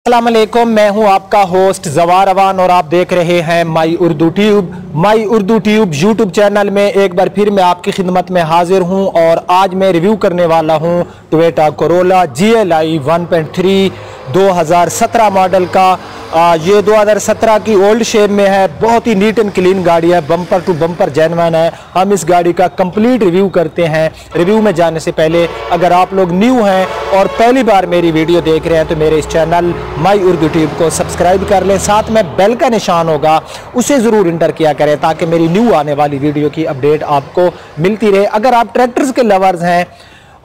अस्सलाम वालेकुम, मैं हूं आपका होस्ट जवार अवान और आप देख रहे हैं माई उर्दू ट्यूब यूट्यूब चैनल में एक बार फिर मैं आपकी खिदमत में हाजिर हूं और आज मैं रिव्यू करने वाला हूं टोयोटा कोरोला GLI 1.3 2017 मॉडल का। ये 2017 की ओल्ड शेप में है। बहुत ही नीट एंड क्लीन गाड़ी है, बम्पर टू बम्पर जेन्युइन है। हम इस गाड़ी का कंप्लीट रिव्यू करते हैं। रिव्यू में जाने से पहले अगर आप लोग न्यू हैं और पहली बार मेरी वीडियो देख रहे हैं तो मेरे इस चैनल माई उर्दू ट्यूब को सब्सक्राइब कर लें, साथ में बेल का निशान होगा उसे ज़रूर इंटर किया करें ताकि मेरी न्यू आने वाली वीडियो की अपडेट आपको मिलती रहे। अगर आप ट्रैक्टर्स के लवर्स हैं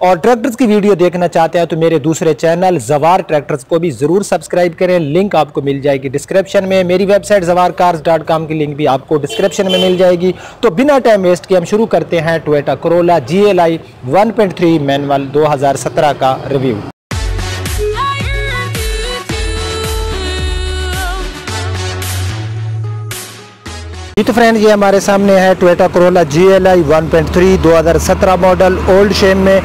और ट्रैक्टर्स की वीडियो देखना चाहते हैं तो मेरे दूसरे चैनल जवार ट्रैक्टर्स को भी ज़रूर सब्सक्राइब करें। लिंक आपको मिल जाएगी डिस्क्रिप्शन में। मेरी वेबसाइट zawarcars.com की लिंक भी आपको डिस्क्रिप्शन में मिल जाएगी। तो बिना टाइम वेस्ट किए हम शुरू करते हैं टोयोटा कोरोला GLI 1.3 मैनुअल 2017 का रिव्यू। तो फ्रेंड, ये हमारे सामने है Toyota Corolla GLI 1.3 2017 model old shape में।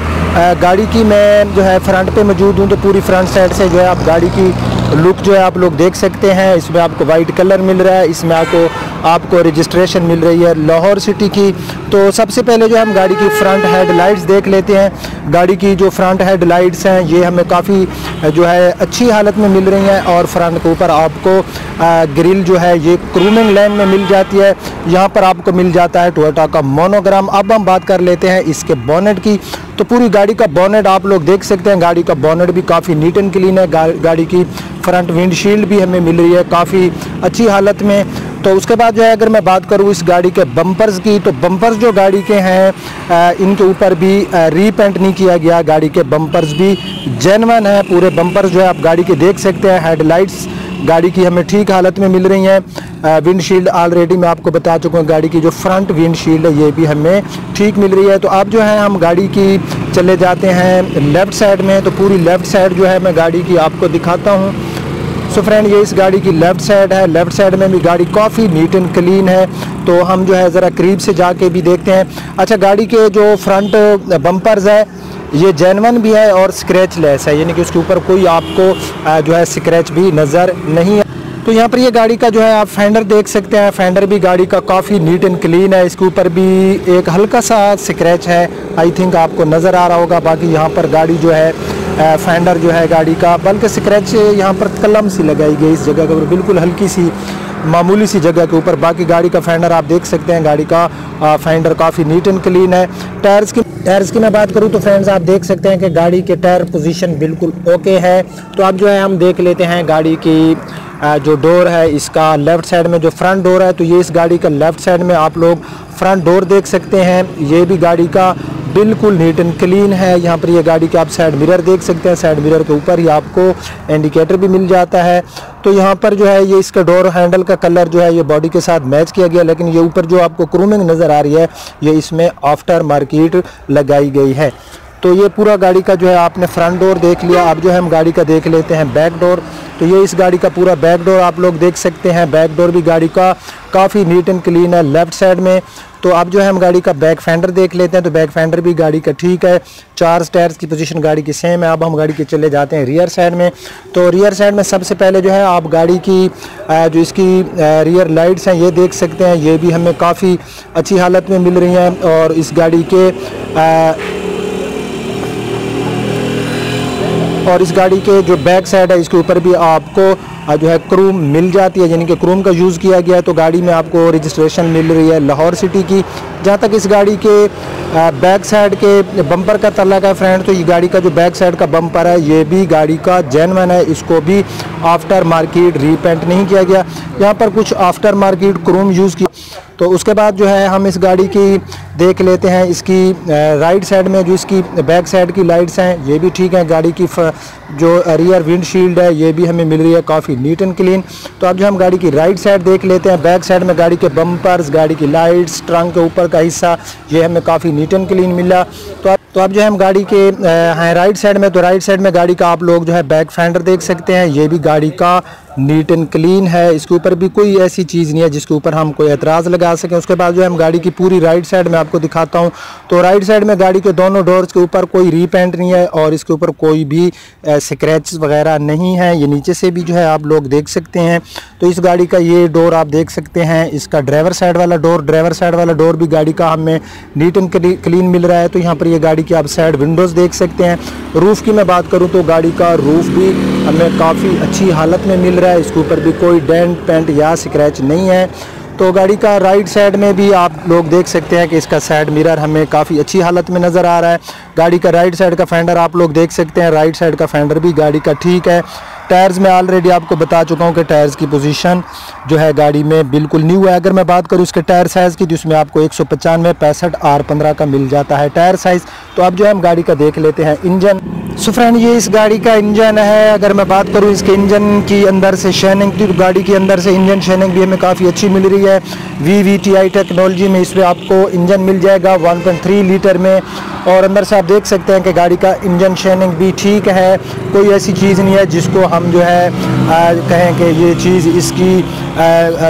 गाड़ी की मैं जो है फ्रंट पे मौजूद हूँ, तो पूरी फ्रंट साइड से जो है आप गाड़ी की लुक जो है आप लोग देख सकते हैं। इसमें आपको वाइट कलर मिल रहा है, इसमें आपको रजिस्ट्रेशन मिल रही है लाहौर सिटी की। तो सबसे पहले जो हम गाड़ी की फ्रंट हेडलाइट्स देख लेते हैं। गाड़ी की जो फ्रंट हेडलाइट्स हैं ये हमें काफ़ी जो है अच्छी हालत में मिल रही हैं और फ्रंट के ऊपर आपको ग्रिल जो है ये क्रूमिंग लाइन में मिल जाती है। यहाँ पर आपको मिल जाता है टोयोटा का मोनोग्राम। अब हम बात कर लेते हैं इसके बोनेट की। तो पूरी गाड़ी का बोनेट आप लोग देख सकते हैं। गाड़ी का बोनेट भी काफ़ी नीट एंड क्लीन है। गाड़ी की फ्रंट विंडशील्ड भी हमें मिल रही है काफ़ी अच्छी हालत में। तो उसके बाद जो है अगर मैं बात करूँ इस गाड़ी के बम्पर्स की, तो बम्पर्स जो गाड़ी के हैं इनके ऊपर भी रीपेंट नहीं किया गया। गाड़ी के बम्पर्स भी जेन्युइन है। पूरे बम्पर्स जो है आप गाड़ी के देख सकते हैं। हेडलाइट्स गाड़ी की हमें ठीक हालत में मिल रही हैं। विंडशील्ड ऑलरेडी मैं आपको बता चुका हूँ, गाड़ी की जो फ्रंट विंडशील्ड है ये भी हमें ठीक मिल रही है। तो अब जो है हम गाड़ी की चले जाते हैं लेफ़्ट साइड में। तो पूरी लेफ़्ट साइड जो है मैं गाड़ी की आपको दिखाता हूँ। सो फ्रेंड, ये इस गाड़ी की लेफ़्ट साइड है। लेफ़्ट साइड में भी गाड़ी काफ़ी नीट एंड क्लीन है। तो हम जो है ज़रा करीब से जाके भी देखते हैं। अच्छा, गाड़ी के जो फ्रंट बम्पर्स है ये जेन्युइन भी है और स्क्रैच लेस है, यानी कि उसके ऊपर कोई आपको जो है स्क्रैच भी नज़र नहीं है। तो यहाँ पर ये गाड़ी का जो है आप फेंडर देख सकते हैं। फेंडर भी गाड़ी का काफ़ी नीट एंड क्लीन है। इसके ऊपर भी एक हल्का सा स्क्रैच है, आई थिंक आपको नज़र आ रहा होगा। बाकी यहाँ पर गाड़ी जो है फेंडर जो है गाड़ी का, बल्कि स्क्रैच यहाँ पर कलम सी लगाई गई इस जगह के ऊपर, बिल्कुल हल्की सी मामूली सी जगह के ऊपर। बाकी गाड़ी का फेंडर आप देख सकते हैं। गाड़ी का फेंडर काफ़ी नीट एंड क्लीन है। टायर्स की मैं बात करूं तो फ्रेंड्स आप देख सकते हैं कि गाड़ी के टायर पोजीशन बिल्कुल ओके है। तो अब जो है हम देख लेते हैं गाड़ी की जो डोर है इसका लेफ़्ट साइड में जो फ्रंट डोर है, तो ये इस गाड़ी का लेफ़्ट साइड में आप लोग फ्रंट डोर देख सकते हैं। ये भी गाड़ी का बिल्कुल नीट एंड क्लीन है। यहाँ पर ये गाड़ी के आप साइड मिरर देख सकते हैं। साइड मिरर के ऊपर ही आपको इंडिकेटर भी मिल जाता है। तो यहाँ पर जो है ये इसका डोर हैंडल का कलर जो है ये बॉडी के साथ मैच किया गया, लेकिन ये ऊपर जो आपको क्रूमिंग नज़र आ रही है ये इसमें आफ्टर मार्केट लगाई गई है। तो ये पूरा गाड़ी का जो है आपने फ्रंट डोर देख लिया। अब जो है हम गाड़ी का देख लेते हैं बैक डोर। तो ये इस गाड़ी का पूरा बैक डोर आप लोग देख सकते हैं। बैक डोर भी गाड़ी का काफ़ी नीट एंड क्लीन है लेफ़्ट साइड में। तो अब जो है हम गाड़ी का बैक फेंडर देख लेते हैं। तो बैक फेंडर भी गाड़ी का ठीक है। 4 टायर्स की पोजीशन गाड़ी की सेम है। अब हम गाड़ी के चले जाते हैं रियर साइड में। तो रियर साइड में सबसे पहले जो है आप गाड़ी की जो इसकी रियर लाइट्स हैं ये देख सकते हैं। ये भी हमें काफ़ी अच्छी हालत में मिल रही हैं। और इस गाड़ी के जो बैक साइड है इसके ऊपर भी आपको जो है क्रूम मिल जाती है, यानी कि क्रूम का यूज़ किया गया है। तो गाड़ी में आपको रजिस्ट्रेशन मिल रही है लाहौर सिटी की। जहाँ तक इस गाड़ी के बैक साइड के बम्पर का ताल्लुक है फ्रेंड, तो ये गाड़ी का जो बैक साइड का बम्पर है ये भी गाड़ी का जेन्युइन है। इसको भी आफ्टर मार्केट रीपेंट नहीं किया गया। यहाँ पर कुछ आफ्टर मार्केट क्रोम यूज़ किया। तो उसके बाद जो है हम इस गाड़ी की देख लेते हैं इसकी राइट साइड में जो इसकी बैक साइड की लाइट्स हैं ये भी ठीक है। गाड़ी की जो रियर विंडशील्ड है ये भी हमें मिल रही है काफ़ी नीट एंड क्लीन। तो अब जो हम गाड़ी की राइट साइड देख लेते हैं। बैक साइड में गाड़ी के बम्पर्स, गाड़ी की लाइट्स, ट्रंक के ऊपर का हिस्सा ये हमें काफ़ी नीट एंड क्लीन मिला। तो अब जो है हम गाड़ी के हैं राइट साइड में। तो राइट साइड में गाड़ी का आप लोग जो है बैक फेंडर देख सकते हैं। ये भी गाड़ी का नीट एंड क्लीन है। इसके ऊपर भी कोई ऐसी चीज़ नहीं है जिसके ऊपर हम कोई एतराज़ लगा सकें। उसके बाद जो है हम गाड़ी की पूरी राइट साइड में आपको दिखाता हूँ। तो राइट साइड में गाड़ी के दोनों डोर्स के ऊपर कोई रीपेंट नहीं है और इसके ऊपर कोई भी स्क्रैच वगैरह नहीं है। ये नीचे से भी जो है आप लोग देख सकते हैं। तो इस गाड़ी का ये डोर आप देख सकते हैं, इसका ड्राइवर साइड वाला डोर भी गाड़ी का हमें नीट एंड क्लीन मिल रहा है। तो यहाँ पर ये गाड़ी की आप साइड विंडोज़ देख सकते हैं। रूफ़ की मैं बात करूँ तो गाड़ी का रूफ़ भी हमें काफ़ी अच्छी हालत में मिल रहा है। इसके ऊपर भी कोई डेंट पेंट या स्क्रैच नहीं है। तो गाड़ी का राइट साइड में भी आप लोग देख सकते हैं कि इसका साइड मिरर हमें काफ़ी अच्छी हालत में नज़र आ रहा है। गाड़ी का राइट साइड का फेंडर आप लोग देख सकते हैं, राइट साइड का फेंडर भी गाड़ी का ठीक है। टायर्स में ऑलरेडी आपको बता चुका हूँ कि टायर्स की पोजीशन जो है गाड़ी में बिल्कुल न्यू है। अगर मैं बात करूँ इसके टायर साइज़ की तो इसमें आपको 195 65 R15 का मिल जाता है टायर साइज़। तो अब जो है हम गाड़ी का देख लेते हैं इंजन। सो फ्रेंड, ये इस गाड़ी का इंजन है। अगर मैं बात करूँ इसके इंजन की अंदर से शाइनिंग की, तो गाड़ी के अंदर से इंजन शाइनिंग भी हमें काफ़ी अच्छी मिल रही है। VVTi टेक्नोलॉजी में इसमें आपको इंजन मिल जाएगा 1.3 लीटर में। और अंदर से आप देख सकते हैं कि गाड़ी का इंजन शाइनिंग भी ठीक है। कोई ऐसी चीज़ नहीं है जिसको हम जो है कहें कि ये चीज़ इसकी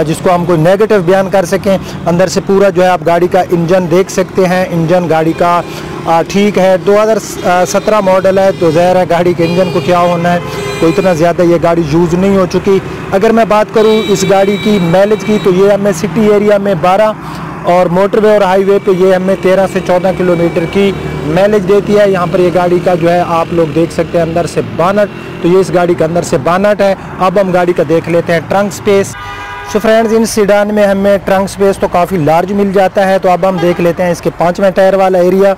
जिसको हम कोई नेगेटिव बयान कर सकें। अंदर से पूरा जो है आप गाड़ी का इंजन देख सकते हैं। इंजन गाड़ी का ठीक है। 2017 मॉडल है तो ज़ाहिर है गाड़ी के इंजन को क्या होना है, कोई इतना ज़्यादा ये गाड़ी यूज़ नहीं हो चुकी। अगर मैं बात करूँ इस गाड़ी की माइलेज की तो ये हमें सिटी एरिया में 12 और मोटरवे और हाईवे पे ये हमें 13 से 14 किलोमीटर की माइलेज देती है। यहाँ पर ये गाड़ी का जो है आप लोग देख सकते हैं अंदर से बानट, तो ये इस गाड़ी के अंदर से बानट है। अब हम गाड़ी का देख लेते हैं ट्रंक स्पेस। सो फ्रेंड्स, इन सीडान में हमें ट्रंक स्पेस तो काफ़ी लार्ज मिल जाता है। तो अब हम देख लेते हैं इसके 5वें टायर वाला एरिया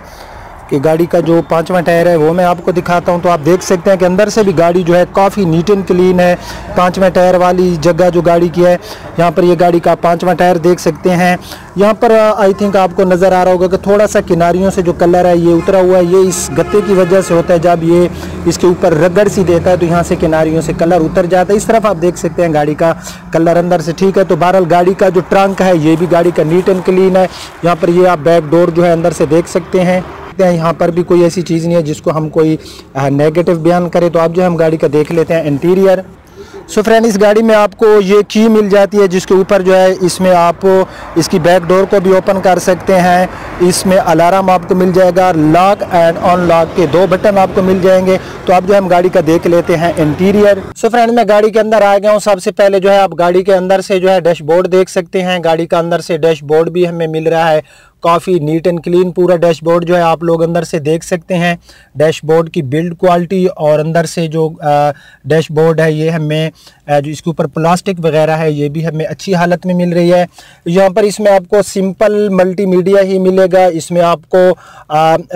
कि गाड़ी का जो 5वां टायर है वो मैं आपको दिखाता हूं। तो आप देख सकते हैं कि अंदर से भी गाड़ी जो है काफ़ी नीट एंड क्लीन है। 5वें टायर वाली जगह जो गाड़ी की है, यहाँ पर ये गाड़ी का 5वां टायर देख सकते हैं। यहाँ पर आई थिंक आपको नज़र आ रहा होगा कि थोड़ा सा किनारियों से जो कलर है ये उतरा हुआ है। ये इस गत्ते की वजह से होता है, जब ये इसके ऊपर रगड़ सी देता है तो यहाँ से किनारियों से कलर उतर जाता है। इस तरफ आप देख सकते हैं गाड़ी का कलर अंदर से ठीक है। तो बहरहाल गाड़ी का जो ट्रंक है ये भी गाड़ी का नीट एंड क्लीन है। यहाँ पर ये आप बैक डोर जो है अंदर से देख सकते हैं। यहाँ पर भी कोई ऐसी चीज़ नहीं है जिसको हम कोई नेगेटिव बयान करें। तो आप जो हम गाड़ी का देख लेते हैं इंटीरियर। सो फ्रेंड, इस गाड़ी में आपको ये की मिल जाती है जिसके ऊपर जो है इसमें आप इसकी बैक डोर को भी ओपन कर सकते हैं। इसमें अलार्म आपको मिल जाएगा, लॉक एंड अनलॉक के 2 बटन आपको मिल जाएंगे। तो आप जो हम गाड़ी का देख लेते हैं इंटीरियर। सो फ्रेंड, मैं गाड़ी के अंदर आ गया हूँ। सबसे पहले जो है आप गाड़ी के अंदर से जो है डैशबोर्ड देख सकते हैं। गाड़ी का अंदर से डैशबोर्ड भी हमें मिल रहा है, काफ़ी नीट एंड क्लीन पूरा डैशबोर्ड जो है आप लोग अंदर से देख सकते हैं। डैशबोर्ड की बिल्ड क्वालिटी और अंदर से जो डैशबोर्ड है ये हमें जो इसके ऊपर प्लास्टिक वगैरह है ये भी हमें अच्छी हालत में मिल रही है। यहाँ पर इसमें आपको सिंपल मल्टीमीडिया ही मिलेगा, इसमें आपको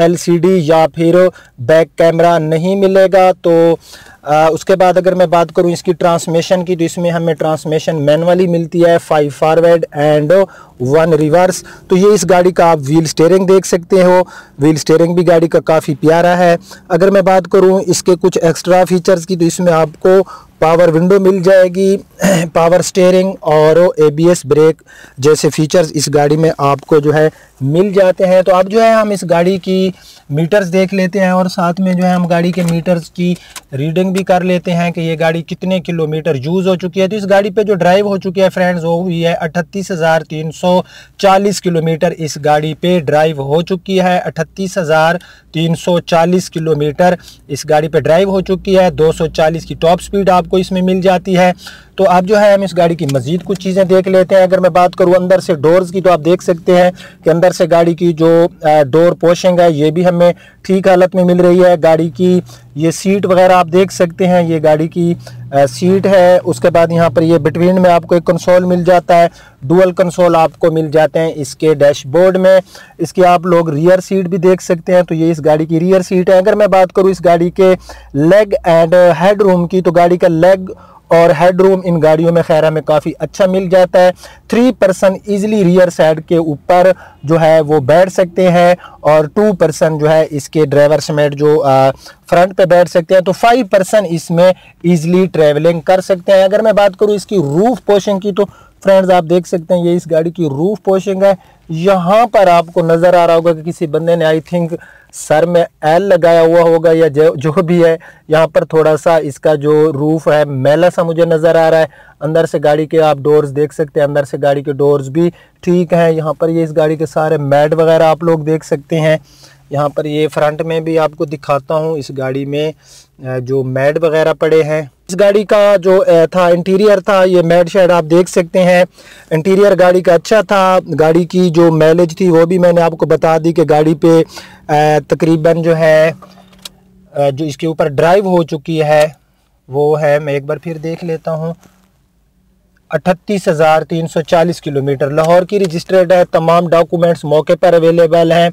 LCD या फिर बैक कैमरा नहीं मिलेगा। तो उसके बाद अगर मैं बात करूं इसकी ट्रांसमिशन की तो इसमें हमें ट्रांसमिशन मैनुअली मिलती है, 5 फॉरवर्ड एंड 1 रिवर्स। तो ये इस गाड़ी का आप व्हील स्टीयरिंग देख सकते हो। व्हील स्टीयरिंग भी गाड़ी का काफ़ी प्यारा है। अगर मैं बात करूं इसके कुछ एक्स्ट्रा फीचर्स की तो इसमें आपको पावर विंडो मिल जाएगी, पावर स्टीयरिंग और ABS ब्रेक जैसे फीचर्स इस गाड़ी में आपको जो है मिल जाते हैं। तो अब जो है हम इस गाड़ी की मीटर्स देख लेते हैं और साथ में जो है हम गाड़ी के मीटर्स की रीडिंग भी कर लेते हैं कि ये गाड़ी कितने किलोमीटर यूज़ हो चुकी है। तो इस गाड़ी पे जो ड्राइव हो चुकी है फ्रेंड्स वो हुई है 38,340 किलोमीटर इस गाड़ी पे ड्राइव हो चुकी है। 38,340 किलोमीटर इस गाड़ी पे ड्राइव हो चुकी है। 240 की टॉप स्पीड आपको इसमें मिल जाती है। तो अब जो है हम इस गाड़ी की मज़ीद कुछ चीज़ें देख लेते हैं। अगर मैं बात करूं अंदर से डोर्स की तो आप देख सकते हैं कि अंदर से गाड़ी की जो डोर पोशिंग है ये भी हमें ठीक हालत में मिल रही है। गाड़ी की ये सीट वगैरह आप देख सकते हैं, ये गाड़ी की सीट है। उसके बाद यहाँ पर ये बिटवीन में आपको एक कंसोल मिल जाता है, डुअल कंसोल आपको मिल जाते हैं इसके डैशबोर्ड में। इसके आप लोग रियर सीट भी देख सकते हैं, तो ये इस गाड़ी की रियर सीट है। अगर मैं बात करूँ इस गाड़ी के लेग एंड हेड रूम की तो गाड़ी का लेग और हेड रूम इन गाड़ियों में खैर हमें काफ़ी अच्छा मिल जाता है। 3 पर्सन ईजिली रियर साइड के ऊपर जो है वो बैठ सकते हैं और 2 पर्सन जो है इसके ड्राइवर समेत जो फ्रंट पे बैठ सकते हैं। तो 5 पर्सन इसमें ईजिली ट्रैवलिंग कर सकते हैं। अगर मैं बात करूँ इसकी रूफ पोशिंग की तो फ्रेंड्स आप देख सकते हैं ये इस गाड़ी की रूफ पोशिंग है। यहाँ पर आपको नज़र आ रहा होगा कि किसी बंदे ने आई थिंक सर में एल लगाया हुआ होगा या जो भी है। यहाँ पर थोड़ा सा इसका जो रूफ है मैला सा मुझे नज़र आ रहा है। अंदर से गाड़ी के आप डोर्स देख सकते हैं, अंदर से गाड़ी के डोर्स भी ठीक हैं। यहाँ पर ये इस गाड़ी के सारे मैट वगैरह आप लोग देख सकते हैं। यहाँ पर ये फ्रंट में भी आपको दिखाता हूँ, इस गाड़ी में जो मैट वगैरह पड़े हैं। इस गाड़ी का जो था इंटीरियर था, ये मैट शेड आप देख सकते हैं। इंटीरियर गाड़ी का अच्छा था। गाड़ी की जो माइलेज थी वो भी मैंने आपको बता दी कि गाड़ी पे तकरीबन जो है जो इसके ऊपर ड्राइव हो चुकी है वो है, मैं एक बार फिर देख लेता हूँ, 38,340 किलोमीटर। लाहौर की रजिस्टर्ड है, तमाम डॉक्यूमेंट्स मौके पर अवेलेबल हैं।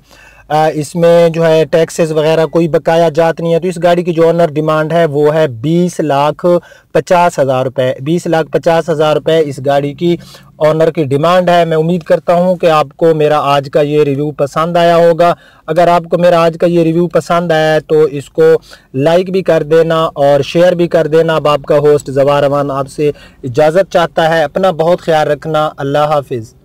इसमें जो है टैक्सेस वगैरह कोई बकाया जात नहीं है। तो इस गाड़ी की जो ऑनर डिमांड है वो है 20,50,000 रुपये। 20,50,000 रुपये इस गाड़ी की ऑनर की डिमांड है। मैं उम्मीद करता हूं कि आपको मेरा आज का ये रिव्यू पसंद आया होगा। अगर आपको मेरा आज का ये रिव्यू पसंद आया है तो इसको लाइक भी कर देना और शेयर भी कर देना। अब आपका होस्ट ज़वार अमान आपसे इजाज़त चाहता है। अपना बहुत ख्याल रखना। अल्लाह हाफिज़।